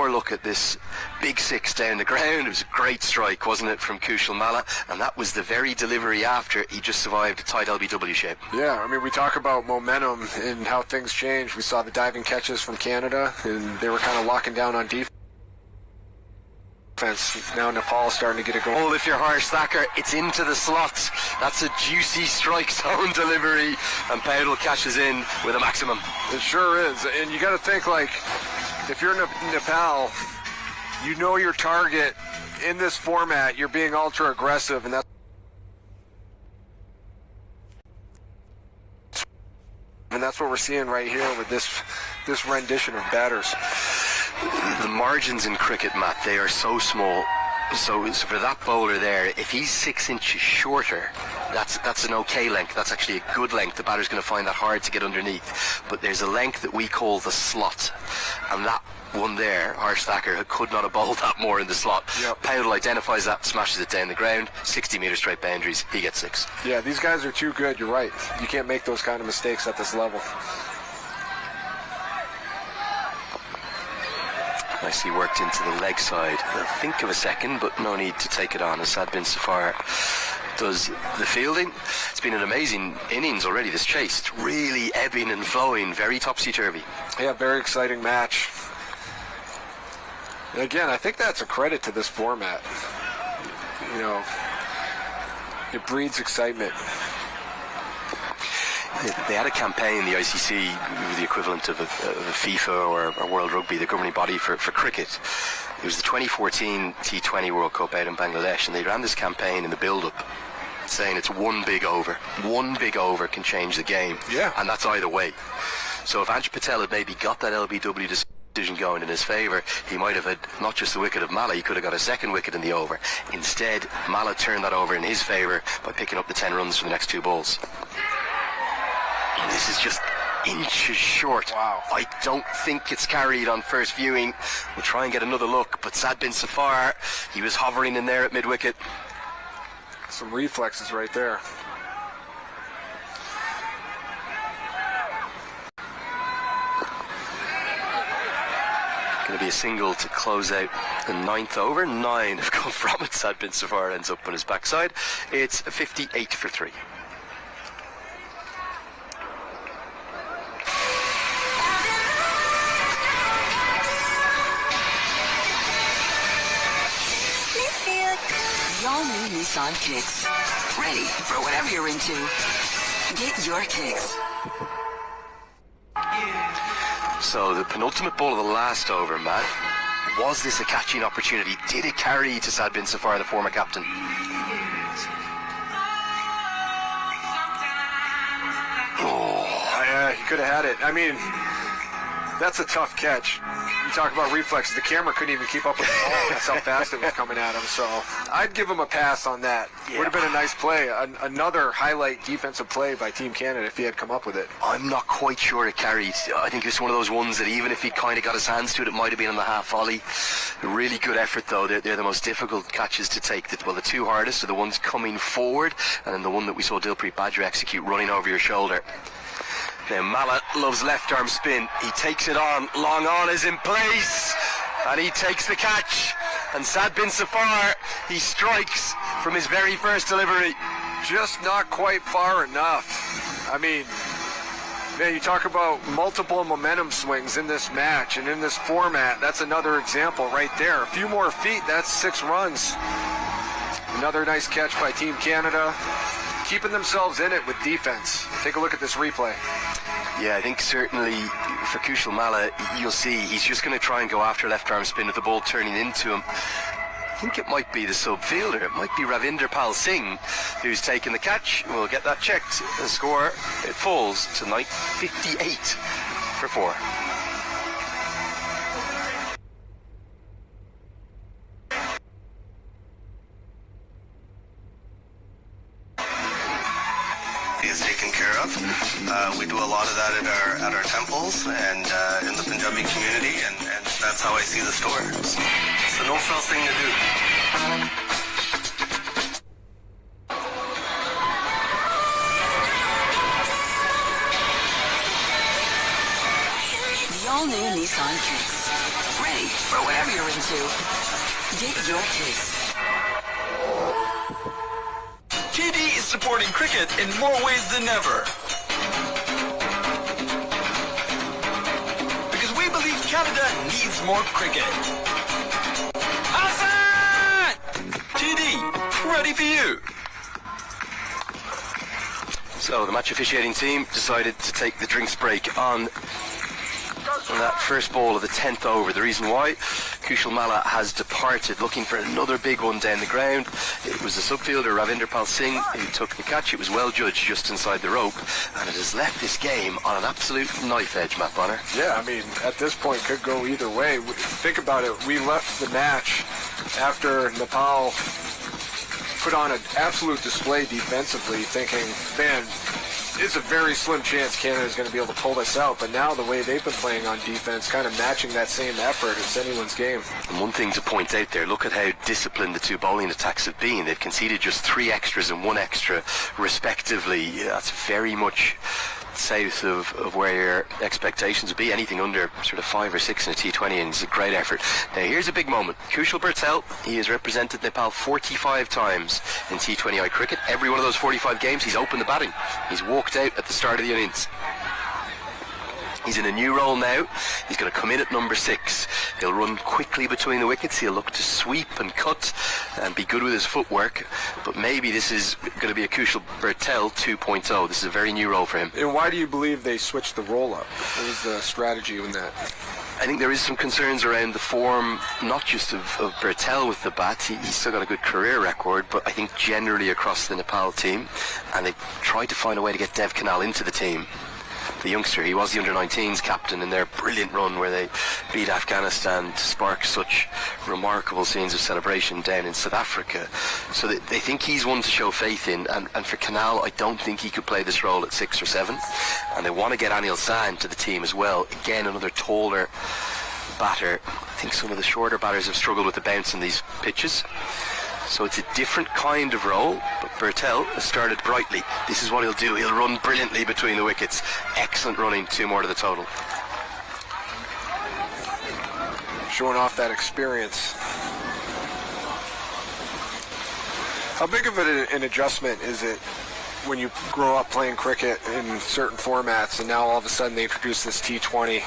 more look at this big six down the ground. It was a great strike, wasn't it, from Kushal Malla? And that was the very delivery after he just survived a tight LBW shape. Yeah, I mean, we talk about momentum and how things change. We saw the diving catches from Canada, and they were kind of locking down on defense. Now Nepal starting to get a goal. Oh, if you're Harsh Thacker, it's into the slots. That's a juicy strike zone delivery, and Powdell catches in with a maximum. It sure is, and you got to think, like, if you're Nepal, you know your target in this format. You're being ultra aggressive, and that's what we're seeing right here with this rendition of batters. The margins in cricket, Matt, they are so small. So for that bowler there, if he's 6 inches shorter, that's an okay length. That's actually a good length. The batter's going to find that hard to get underneath. But there's a length that we call the slot, and that one there, Harsh Thacker, could not have bowled that more in the slot. Yep. Powdell identifies that, smashes it down the ground, 60-metre straight boundaries, he gets 6. Yeah, these guys are too good, you're right. You can't make those kind of mistakes at this level. Nicely worked into the leg side. I'll think of a second, but no need to take it on as Sad Bin Safar does the fielding. It's been an amazing innings already, this chase. It's really ebbing and flowing, very topsy-turvy. Yeah, very exciting match. And again, I think that's a credit to this format. You know, it breeds excitement. They had a campaign, the ICC, the equivalent of a FIFA or a World Rugby, the governing body for cricket. It was the 2014 T20 World Cup out in Bangladesh, and they ran this campaign in the build-up, saying it's one big over. One big over can change the game. Yeah. And that's either way. So if Anj Patel had maybe got that LBW decision going in his favour, he might have had not just the wicket of Malla, he could have got a second wicket in the over. Instead, Malla turned that over in his favour by picking up the 10 runs for the next 2 balls. This is just inches short. Wow. I don't think it's carried on first viewing. We'll try and get another look, but Sad Bin Safar, he was hovering in there at mid-wicket. Some reflexes right there. Going to be a single to close out the 9th over. 9 have come from it. Sad Bin Safar ends up on his backside. It's 58 for 3. All new Nissan Kicks. Ready for whatever you're into. Get your kicks. So the penultimate ball of the last over, Matt. Was this a catching opportunity? Did it carry to Sad Bin Safar, the former captain? Oh, yeah, he could have had it. I mean, that's a tough catch. You talk about reflexes. The camera couldn't even keep up with the ball. That's how fast it was coming at him. So I'd give him a pass on that. Yeah. Would have been a nice play. Another highlight defensive play by Team Canada if he had come up with it. I'm not quite sure it carried. I think it's one of those ones that even if he kind of got his hands to it, it might have been on the half volley. A really good effort, though. They're the most difficult catches to take. Well, the 2 hardest are the ones coming forward, and then the one that we saw Dilpreet Badger execute running over your shoulder. Now Malla loves left arm spin. He takes it on. Long on is in place, and he takes the catch. And Sad Bin Safar, he strikes from his very first delivery. Just not quite far enough. I mean, man, you talk about multiple momentum swings in this match and in this format. That's another example right there. A few more feet, that's 6 runs. Another nice catch by Team Canada, keeping themselves in it with defense. Take a look at this replay. Yeah, I think certainly for Kushal Malla, you'll see he's just going to try and go after left arm spin with the ball turning into him. I think it might be the sub fielder. It might be Ravinder Pal Singh who's taken the catch. We'll get that checked. The score, it falls tonight 58 for 4. Is taken care of. We do a lot of that at our temples and in the Punjabi community, and that's how I see the store. So it's the no-frills thing to do. The all-new Nissan Kicks. Ready for whatever you're into. Get your kicks. TD is supporting cricket in more ways than ever. Because we believe Canada needs more cricket. Hassan! TD, ready for you. So the match officiating team decided to take the drinks break on that first ball of the 10th over. The reason why, Kushal Malla has departed looking for another big one down the ground. It was the subfielder Ravinder Pal Singh who took the catch. It was well judged just inside the rope, and it has left this game on an absolute knife edge, Matt Bonner. Yeah, I mean, at this point could go either way. Think about it. We left the match after Nepal put on an absolute display defensively, thinking, man, it's a very slim chance Canada's going to be able to pull this out. But now the way they've been playing on defense, kind of matching that same effort, it's anyone's game. And one thing to point out there, look at how disciplined the two bowling attacks have been. They've conceded just 3 extras and 1 extra respectively. That's very much south of where your expectations would be. Anything under sort of 5 or 6 in a T20 and it's a great effort. Now here's a big moment. Kushal Bertel, he has represented Nepal 45 times in T20I cricket. Every one of those 45 games he's opened the batting. He's walked out at the start of the innings. He's in a new role now. He's going to come in at number 6. He'll run quickly between the wickets. He'll look to sweep and cut and be good with his footwork. But maybe this is going to be a Kushal Bertel 2.0. This is a very new role for him. And why do you believe they switched the roll-up? What was the strategy in that? I think there is some concerns around the form, not just of Bertel with the bat. He's still got a good career record, but I think generally across the Nepal team. And they tried to find a way to get Dev Kanal into the team. The youngster, he was the under-19s captain in their brilliant run where they beat Afghanistan to spark such remarkable scenes of celebration down in South Africa. So they think he's one to show faith in, and for Kanal, I don't think he could play this role at 6 or 7. And they want to get Anil Sand to the team as well. Again, another taller batter. I think some of the shorter batters have struggled with the bounce in these pitches. So it's a different kind of role, but Bertel has started brightly. This is what he'll do. He'll run brilliantly between the wickets. Excellent running, 2 more to the total. Showing off that experience. How big of an adjustment is it when you grow up playing cricket in certain formats and now all of a sudden they introduce this T20?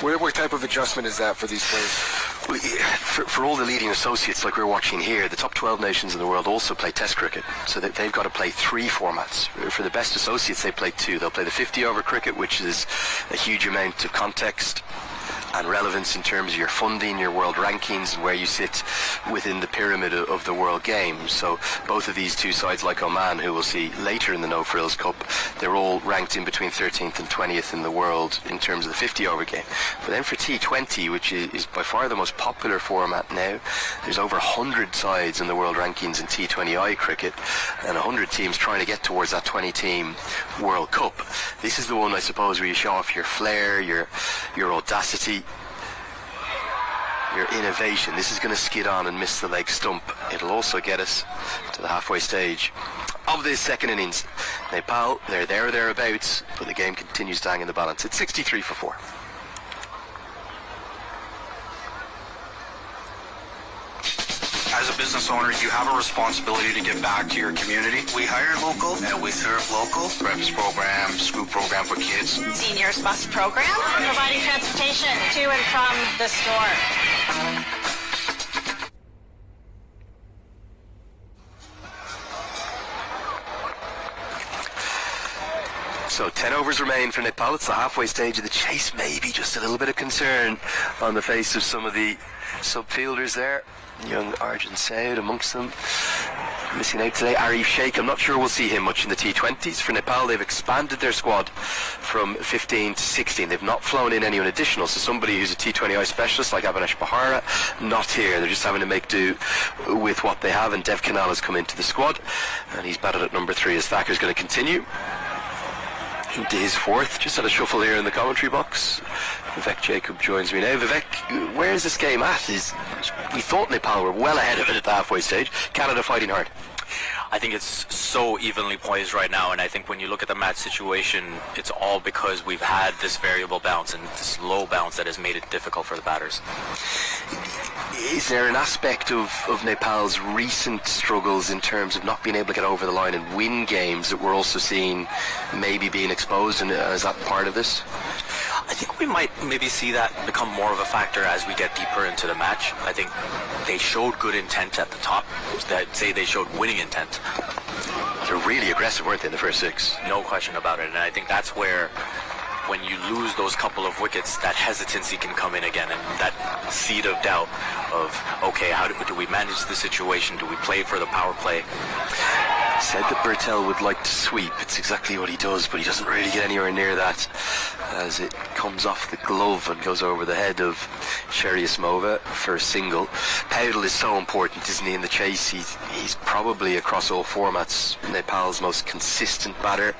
What type of adjustment is that for these players? Well, for all the leading associates like we're watching here, the top 12 nations in the world also play Test cricket, so that they've got to play 3 formats. For the best associates, they play 2. They'll play the 50-over cricket, which is a huge amount of context and relevance in terms of your funding, your world rankings, and where you sit within the pyramid of the world games. So both of these two sides, like Oman, who we'll see later in the No Frills Cup, they're all ranked in between 13th and 20th in the world in terms of the 50-over game. But then for T20, which is by far the most popular format now, there's over 100 sides in the world rankings in T20I cricket, and 100 teams trying to get towards that 20-team World Cup. This is the one, I suppose, where you show off your flair, your audacity, your innovation. This is going to skid on and miss the leg stump. It'll also get us to the halfway stage of this second innings. Nepal, they're there or thereabouts, but the game continues to hang in the balance. It's 63 for 4. As a business owner, you have a responsibility to give back to your community. We hire local and we serve local. Breakfast program, school program for kids. Seniors bus program, providing transportation to and from the store. So 10 overs remain for Nepal. It's the halfway stage of the chase. Maybe just a little bit of concern on the face of some of the subfielders there. Young Arjun Saud amongst them. Missing out today, Arif Sheikh. I'm not sure we'll see him much in the T20s. For Nepal, they've expanded their squad from 15 to 16. They've not flown in anyone additional. So somebody who's a T20I specialist like Avinash Bahara, not here. They're just having to make do with what they have. And Dev Kanal has come into the squad, and he's batted at number 3 as Thacker's going to continue into his 4th. Just had a shuffle here in the commentary box. Vivek Jacob joins me now. Vivek, where is this game at? We thought Nepal were well ahead of it at the halfway stage. Canada fighting hard. I think it's so evenly poised right now, and I think when you look at the match situation, it's all because we've had this variable bounce and this low bounce that has made it difficult for the batters. Is there an aspect of Nepal's recent struggles in terms of not being able to get over the line and win games that we're also seeing maybe being exposed, and is that part of this? I think we might maybe see that become more of a factor as we get deeper into the match. I think they showed good intent at the top. I'd say they showed winning intent. They're really aggressive, weren't they, in the first 6? No question about it. And I think that's where, when you lose those couple of wickets, that hesitancy can come in again, and that seed of doubt of, okay, how do we manage the situation? Do we play for the power play? Said that Bertel would like to sweep. It's exactly what he does, but he doesn't really get anywhere near that as it comes off the glove and goes over the head of Sherry Ismova for a single. Paudel is so important, isn't he, in the chase? He's probably, across all formats, Nepal's most consistent batter.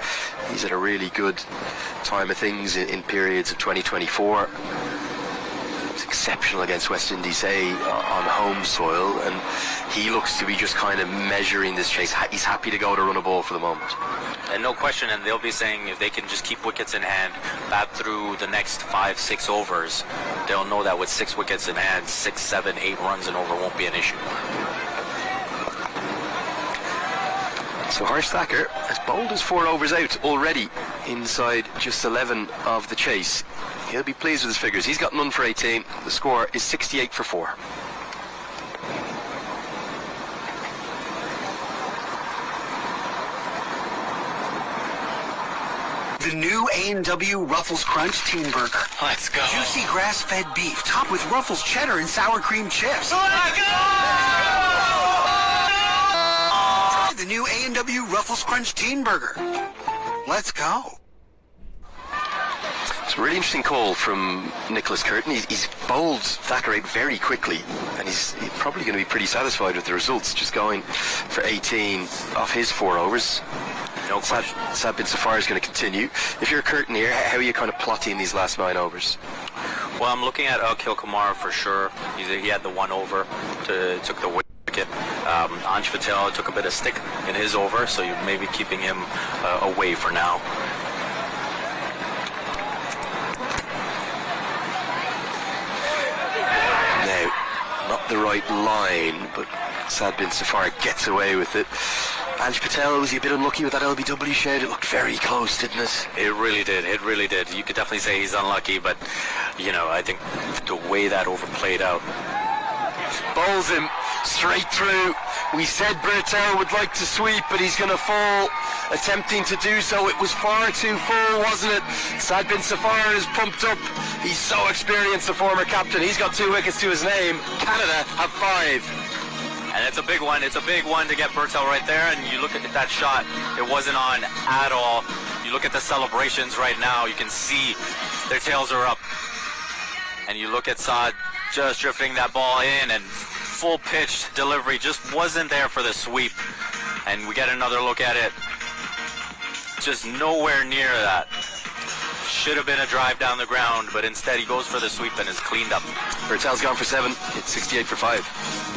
He's at a really good time of things in periods of 2024. It's exceptional against West Indies, on home soil, and he looks to be just kind of measuring this chase. He's happy to go to run a ball for the moment. And no question, and they'll be saying if they can just keep wickets in hand, bat through the next 5-6 overs, they'll know that with 6 wickets in hand, 6, 7, 8 runs and over won't be an issue. So Harsh Thacker has bowled his 4 overs out already inside just 11 of the chase. He'll be pleased with his figures. He's got none for 18. The score is 68 for 4. The new A&W Ruffles Crunch Teen Burger. Let's go. Juicy grass-fed beef topped with Ruffles cheddar and sour cream chips. Let's go! Try the new A&W Ruffles Crunch Teen Burger. Let's go. It's a really interesting call from Nicholas Curtin. He's bowled Thacker out very quickly, and he's probably going to be pretty satisfied with the results, just going for 18 off his 4 overs. No question. Sad bin Safar is going to continue. If you're Curtin here, how are you kind of plotting these last 9 overs? Well, I'm looking at Akhil Kumar for sure. He had the 1 over, took the wicket. Ansh Patel took a bit of stick in his over, so you're maybe keeping him away for now. Now, not the right line, but Sad bin Safar gets away with it. Ansh Patel, was he a bit unlucky with that LBW shade? It looked very close, didn't it? It really did. It really did. You could definitely say he's unlucky, but, I think the way that over played out. Bowls him straight through. We said Bertel would like to sweep, but he's going to fall, attempting to do so. It was far too full, wasn't it? Sad bin Safar is pumped up. He's so experienced, the former captain. He's got 2 wickets to his name. Canada have 5. And it's a big one. It's a big one to get Bertel right there. And you look at that shot, it wasn't on at all. You look at the celebrations right now, you can see their tails are up. And you look at Saad just drifting that ball in, and full pitch delivery just wasn't there for the sweep. And we get another look at it. Just nowhere near that. Should have been a drive down the ground, but instead he goes for the sweep and is cleaned up. Bertel's gone for 7. It's 68 for 5.